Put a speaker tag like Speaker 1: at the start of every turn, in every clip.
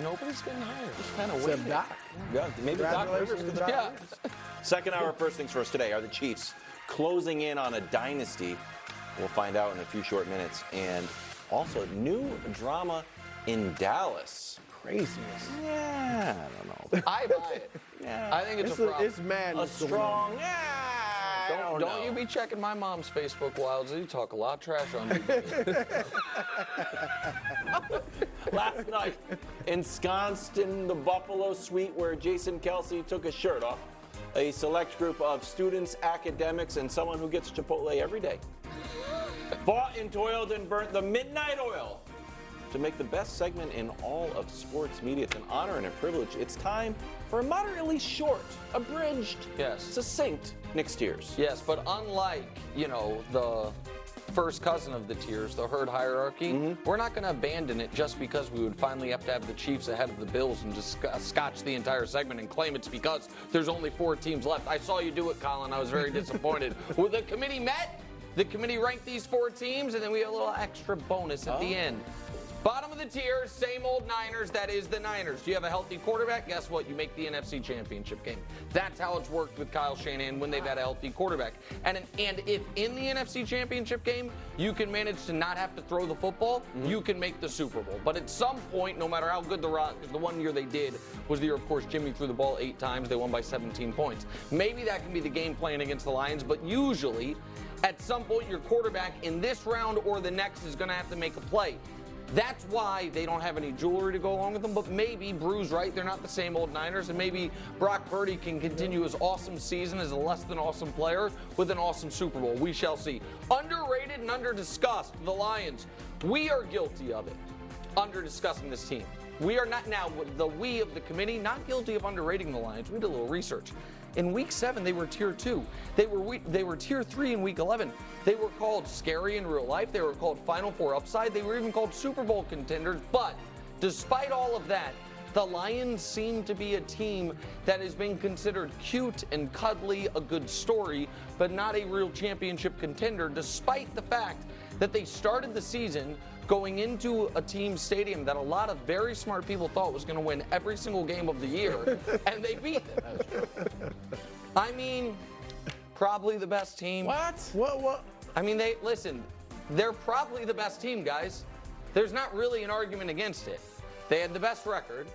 Speaker 1: Nobody's getting hired. Just kind of
Speaker 2: Except
Speaker 1: waiting.
Speaker 2: Doc.
Speaker 3: Yeah, maybe Doc Rivers could
Speaker 2: Doc
Speaker 1: Yeah.
Speaker 3: Second hour of First Things First today. Are the Chiefs closing in on a dynasty? We'll find out in a few short minutes. And also, new drama in Dallas.
Speaker 2: Craziness.
Speaker 3: Yeah, I don't know.
Speaker 1: I buy it.
Speaker 3: Yeah.
Speaker 1: I think it's a problem.
Speaker 2: It's madness.
Speaker 3: A strong, yeah. I
Speaker 1: Don't you be checking my mom's Facebook wilds. You talk a lot of trash on me.
Speaker 3: Last night, ensconced in the Buffalo suite where Jason Kelsey took his shirt off, a select group of students, academics, and someone who gets Chipotle every day fought and toiled and burnt the midnight oil to make the best segment in all of sports media. It's an honor and a privilege. It's time for a moderately short, abridged,
Speaker 1: Yes.
Speaker 3: succinct Nick Steers.
Speaker 1: Yes, but unlike, the first cousin of the tiers, the herd hierarchy, we're not going to abandon it just because we would finally have to have the Chiefs ahead of the Bills and just scotch the entire segment and claim it's because there's only 4 teams left. I saw you do it, Colin. I was very disappointed. Well, the committee met. The committee ranked these 4 teams, and then we have a little extra bonus at the end. Bottom of the tier, same old Niners, that is the Niners. Do you have a healthy quarterback? Guess what? You make the NFC Championship game. That's how it's worked with Kyle Shanahan when they've had a healthy quarterback. And if in the NFC Championship game you can manage to not have to throw the football, you can make the Super Bowl. But at some point, no matter how good because the one year they did was the year, of course, Jimmy threw the ball 8 times. They won by 17 points. Maybe that can be the game plan against the Lions, but usually at some point your quarterback in this round or the next is going to have to make a play. That's why they don't have any jewelry to go along with them, but maybe Brew's right. They're not the same old Niners, and maybe Brock Purdy can continue his awesome season as a less than awesome player with an awesome Super Bowl. We shall see. Underrated and under-discussed, the Lions. We are guilty of it, under-discussing this team. We are not now, the we of the committee, not guilty of underrating the Lions. We did a little research. In Week 7, they were Tier 2. They were Tier 3 in Week 11. They were called scary in real life. They were called Final Four upside. They were even called Super Bowl contenders. But despite all of that, the Lions seem to be a team that has been considered cute and cuddly, a good story, but not a real championship contender, despite the fact that they started the season going into a team stadium that a lot of very smart people thought was going to win every single game of the year, and they beat them. I mean, probably the best team.
Speaker 2: What?
Speaker 1: I mean, they're probably the best team, guys. There's not really an argument against it. They had the best record.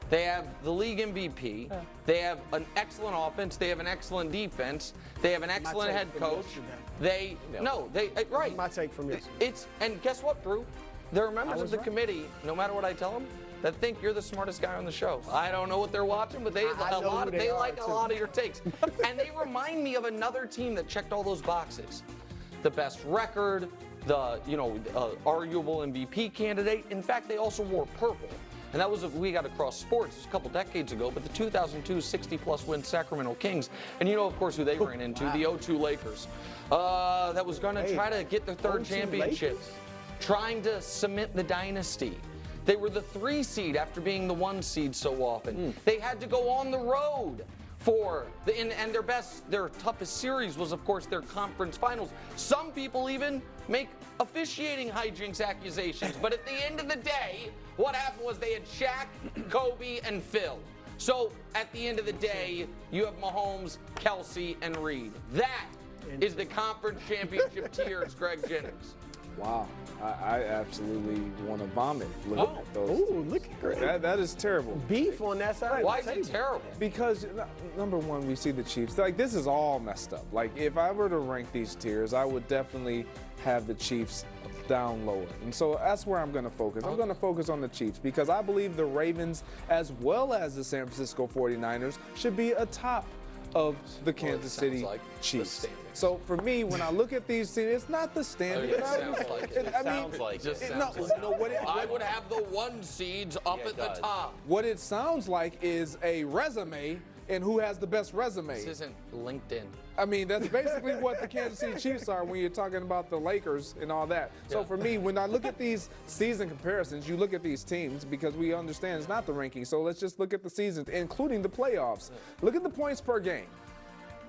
Speaker 1: They have the league MVP. They have an excellent offense. They have an excellent defense. They have an excellent head coach. Right.
Speaker 2: My take from yesterday.
Speaker 1: And guess what, Drew? There are members of the committee, no matter what I tell them, that think you're the smartest guy on the show. I don't know what they're watching, but they like a lot of your takes. And they remind me of another team that checked all those boxes. The best record, the arguable MVP candidate. In fact, they also wore purple. And that was we got across sports a couple decades ago, but the 2002 60-plus win Sacramento Kings. And of course, who they ran into, the 0-2 Lakers. That was going to try to get their third championship.
Speaker 2: Lakers?
Speaker 1: Trying to cement the dynasty. They were the 3 seed after being the 1 seed so often. They had to go on the road and their toughest series was, of course, their conference finals. Some people even make officiating hijinks accusations, but at the end of the day, what happened was they had Shaq, Kobe, and Phil. So at the end of the day, you have Mahomes, Kelsey, and Reed. That is the conference championship tiers, Greg Jennings.
Speaker 4: Wow, I absolutely want to vomit looking at those.
Speaker 2: Ooh, look at Greg.
Speaker 4: That is terrible.
Speaker 2: Beef on that side.
Speaker 1: Why is it terrible?
Speaker 4: Because number one, we see the Chiefs. This is all messed up. If I were to rank these tiers, I would definitely have the Chiefs down lower. And so that's where I'm going to focus. I'm going to focus on the Chiefs because I believe the Ravens, as well as the San Francisco 49ers, should be atop of the Kansas City Chiefs. So for me, when I look at these teams, it's not the standard.
Speaker 1: It sounds like it.
Speaker 4: I
Speaker 1: would have the 1 seeds up at the top.
Speaker 4: What it sounds like is a resume and who has the best resume.
Speaker 1: This isn't LinkedIn.
Speaker 4: I mean, that's basically what the Kansas City Chiefs are when you're talking about the Lakers and all that. So for me, when I look at these season comparisons, you look at these teams because we understand it's not the ranking. So let's just look at the seasons, including the playoffs. Look at the points per game.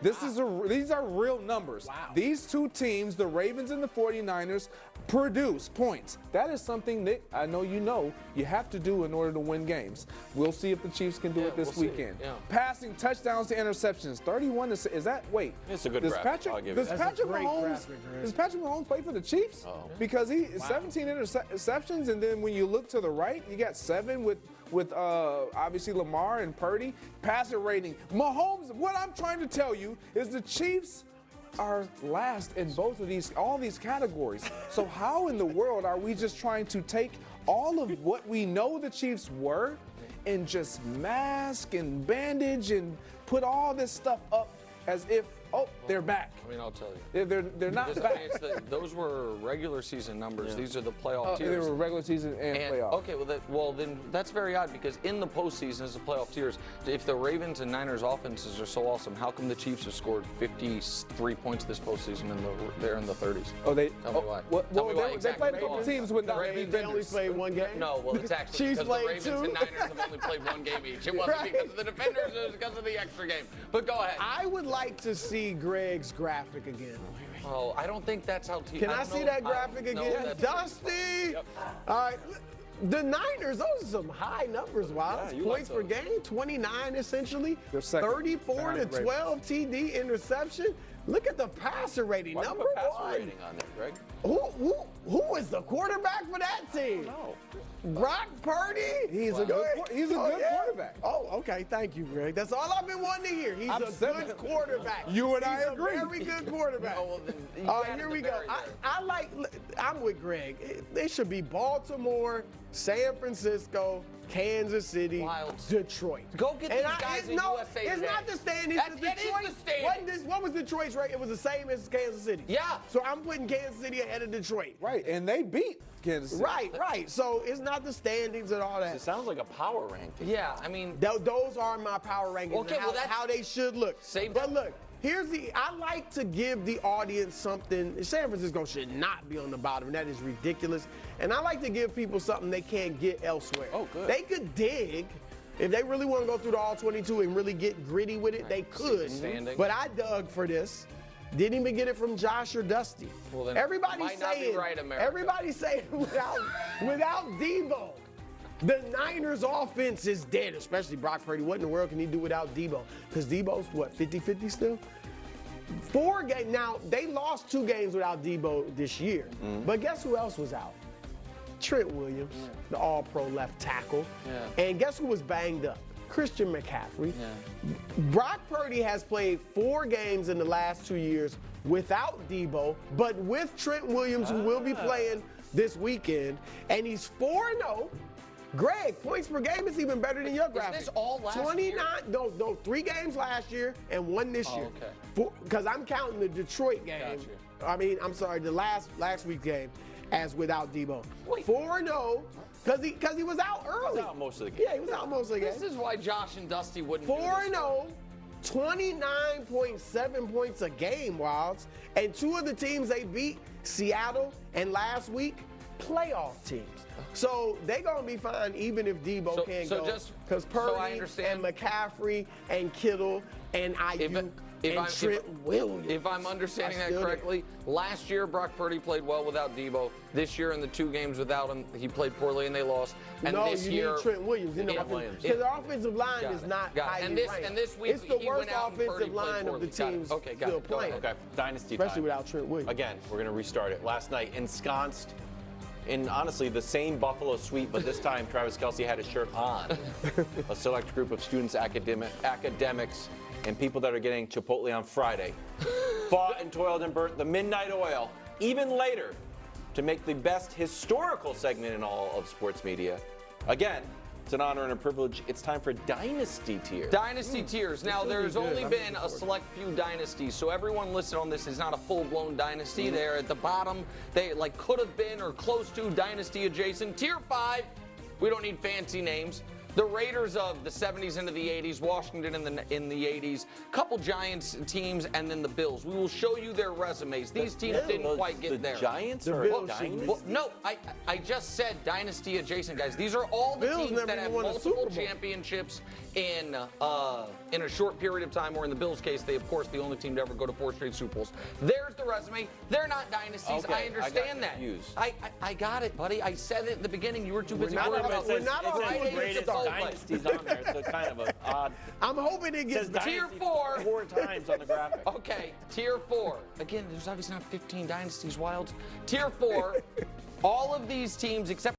Speaker 4: These are real numbers.
Speaker 2: Wow.
Speaker 4: These two teams, the Ravens and the 49ers, produce points. That is something, Nick, I know you have to do in order to win games. We'll see if the Chiefs can do it this weekend.
Speaker 1: Yeah.
Speaker 4: Passing touchdowns to interceptions, 31 to, is that, wait.
Speaker 3: It's a good
Speaker 4: does
Speaker 3: graphic. I'll give you that.
Speaker 4: Does Patrick Mahomes play for the Chiefs?
Speaker 3: Oh.
Speaker 4: Because 17 interceptions, and then when you look to the right, you got 7 with obviously Lamar and Purdy. Passer rating. Mahomes, what I'm trying to tell you is the Chiefs are last in all these categories. So how in the world are we just trying to take all of what we know the Chiefs were and just mask and bandage and put all this stuff up as if, oh, they're back?
Speaker 1: I mean, I'll tell you.
Speaker 4: They're not back.
Speaker 1: Those were regular season numbers. These are the playoff tiers.
Speaker 4: They were regular season and playoff.
Speaker 1: Okay, then that's very odd because in the postseason, as the playoff tiers, if the Ravens and Niners offenses are so awesome, how come the Chiefs have scored 53 points this postseason and they're in the 30s?
Speaker 4: Oh,
Speaker 1: Tell me why.
Speaker 4: They played a couple teams with not being
Speaker 2: They only played one game?
Speaker 1: No, well, it's actually
Speaker 2: Chiefs
Speaker 1: because the
Speaker 2: played
Speaker 1: Ravens
Speaker 2: 2?
Speaker 1: and Niners have only played one game each. It wasn't because of the defenders, it was because of the extra game. But go ahead.
Speaker 2: I would like to see Greg's graphic again.
Speaker 1: Oh, I don't think that's how teams.
Speaker 2: Can I see that graphic again? Dusty!
Speaker 1: Yep.
Speaker 2: All right. The Niners, those are some high numbers,
Speaker 3: Yeah, you
Speaker 2: points
Speaker 3: like
Speaker 2: per game, 29 essentially,
Speaker 4: They're second
Speaker 2: 34 to
Speaker 4: behind the
Speaker 2: 12 TD interception. Look at the passer rating,
Speaker 3: Why do you
Speaker 2: number
Speaker 3: put passer
Speaker 2: one.
Speaker 3: rating on there, Greg?
Speaker 2: Who is the quarterback for that team?
Speaker 3: No.
Speaker 2: Brock Purdy?
Speaker 4: He's a good quarterback.
Speaker 2: Oh, okay. Thank you, Greg. That's all I've been wanting to hear. He's
Speaker 4: I'm
Speaker 2: a
Speaker 4: saying-
Speaker 2: good quarterback.
Speaker 4: You and I
Speaker 2: He's
Speaker 4: agree.
Speaker 2: A very good quarterback.
Speaker 1: Oh, well, then you
Speaker 2: All right,
Speaker 1: added
Speaker 2: here
Speaker 1: the
Speaker 2: we go.
Speaker 1: berry there.
Speaker 2: I'm with Greg. They should be Baltimore, San Francisco, Kansas City,
Speaker 1: Wilds.
Speaker 2: Detroit.
Speaker 1: Go get these guys in USA
Speaker 2: It's
Speaker 1: Today.
Speaker 2: not the standings.
Speaker 1: That is the standings.
Speaker 2: What was Detroit's rate? It was the same as Kansas City.
Speaker 1: Yeah.
Speaker 2: So I'm putting Kansas City ahead of Detroit.
Speaker 4: Right, and they beat Kansas City.
Speaker 2: Right. So it's not the standings and all that.
Speaker 3: It sounds like a power ranking.
Speaker 1: Yeah, I mean,
Speaker 2: Those are my power rankings.
Speaker 1: Okay,
Speaker 2: and
Speaker 1: well, that's-
Speaker 2: how they should look.
Speaker 1: Same
Speaker 2: But
Speaker 1: time.
Speaker 2: look, I like to give the audience something. San Francisco should not be on the bottom. That is ridiculous. And I like to give people something they can't get elsewhere.
Speaker 3: Oh, good.
Speaker 2: They could dig. If they really want to go through the all 22 and really get gritty with it, they could.
Speaker 1: Standing.
Speaker 2: But I dug for this. Didn't even get it from Josh or Dusty.
Speaker 1: Well, then
Speaker 2: Everybody's
Speaker 1: might not be
Speaker 2: saying,
Speaker 1: right, America.
Speaker 2: everybody's saying without Debo, the Niners offense is dead, especially Brock Purdy. What in the world can he do without Debo? Because Debo's what, 50-50 still? 4 games. Now, they lost 2 games without Debo this year. But guess who else was out? Trent Williams, the all-pro left tackle.
Speaker 1: Yeah.
Speaker 2: And guess who was banged up? Christian McCaffrey. Brock Purdy has played 4 games in the last 2 years without Debo, but with Trent Williams, who will be playing this weekend, and he's 4-0. Greg, points per game is even better than your graphic.
Speaker 1: this all last
Speaker 2: 29,
Speaker 1: year?
Speaker 2: No, 3 games last year and 1 this year.
Speaker 1: Okay.
Speaker 2: Because I'm counting the Detroit game. The last week's game as without Debo. 4-0 because he was out early.
Speaker 3: He was out most of the game.
Speaker 2: Yeah, he was out most of the game.
Speaker 1: this is why Josh and Dusty wouldn't do this.
Speaker 2: 4-0, 29.7 points a game, Wilds. And 2 of the teams they beat, Seattle and last week, playoff teams. So they're going to be fine even if Debo can't go. Because Purdy and McCaffrey and Kittle and Ayuk and Trent Williams.
Speaker 1: If I'm understanding that correctly, last year Brock Purdy played well without Debo. This year in the 2 games without him, he played poorly and they lost. And this year,
Speaker 2: need Trent Williams. Because their offensive line is not highly ranked.
Speaker 1: And this week,
Speaker 2: it's the
Speaker 1: he
Speaker 2: worst
Speaker 1: went out and Purdy
Speaker 2: offensive line of the
Speaker 1: poorly.
Speaker 2: teams
Speaker 1: Okay,
Speaker 2: still playing.
Speaker 3: Okay, dynasty
Speaker 2: Especially
Speaker 3: time.
Speaker 2: without Trent Williams.
Speaker 3: Again, we're going to restart it. Last night, ensconced in, honestly, the same Buffalo suite, but this time Travis Kelce had his shirt on. A select group of students, academics, and people that are getting Chipotle on Friday fought and toiled and burnt the midnight oil even later to make the best historical segment in all of sports media. Again, it's an honor and a privilege. It's time for Dynasty Tier.
Speaker 1: Dynasty tiers. Now, there's only been a select few dynasties, so everyone listed on this is not a full-blown dynasty. They're at the bottom. They could have been or close to dynasty adjacent. Tier 5, we don't need fancy names. The Raiders of the 70s into the 80s, Washington in the 80s, couple Giants teams, and then the Bills. We will show you their resumes. These teams didn't quite get there.
Speaker 3: The Giants
Speaker 2: The
Speaker 3: are
Speaker 2: Bills
Speaker 3: a
Speaker 2: should be-
Speaker 3: dynasty?
Speaker 1: Well, no, I just said dynasty adjacent, guys. These are all the
Speaker 2: Bills
Speaker 1: teams
Speaker 2: never
Speaker 1: that
Speaker 2: even
Speaker 1: have
Speaker 2: won a
Speaker 1: multiple
Speaker 2: Super Bowl.
Speaker 1: championships in a short period of time, or in the Bills' case, they, of course, the only team to ever go to 4 straight Super Bowls. There's the resume. They're not dynasties.
Speaker 3: Okay,
Speaker 1: I understand
Speaker 3: I got
Speaker 1: that.
Speaker 3: confused.
Speaker 1: I got it, buddy. I said it at the beginning. You were too busy
Speaker 2: not
Speaker 1: worried
Speaker 2: all-
Speaker 1: about
Speaker 2: we're not all
Speaker 1: Friday
Speaker 2: doing
Speaker 1: against
Speaker 3: greatest
Speaker 1: Chipotle.
Speaker 3: dynasties on there. It's a kind of an odd.
Speaker 2: I'm hoping it gets
Speaker 3: Says
Speaker 2: better.
Speaker 1: Tier
Speaker 3: dynasty
Speaker 1: 4.
Speaker 3: 4 times on the graphic.
Speaker 1: Okay, Tier 4. Again, there's obviously not 15 dynasties, Wilds. Tier 4, all of these teams, except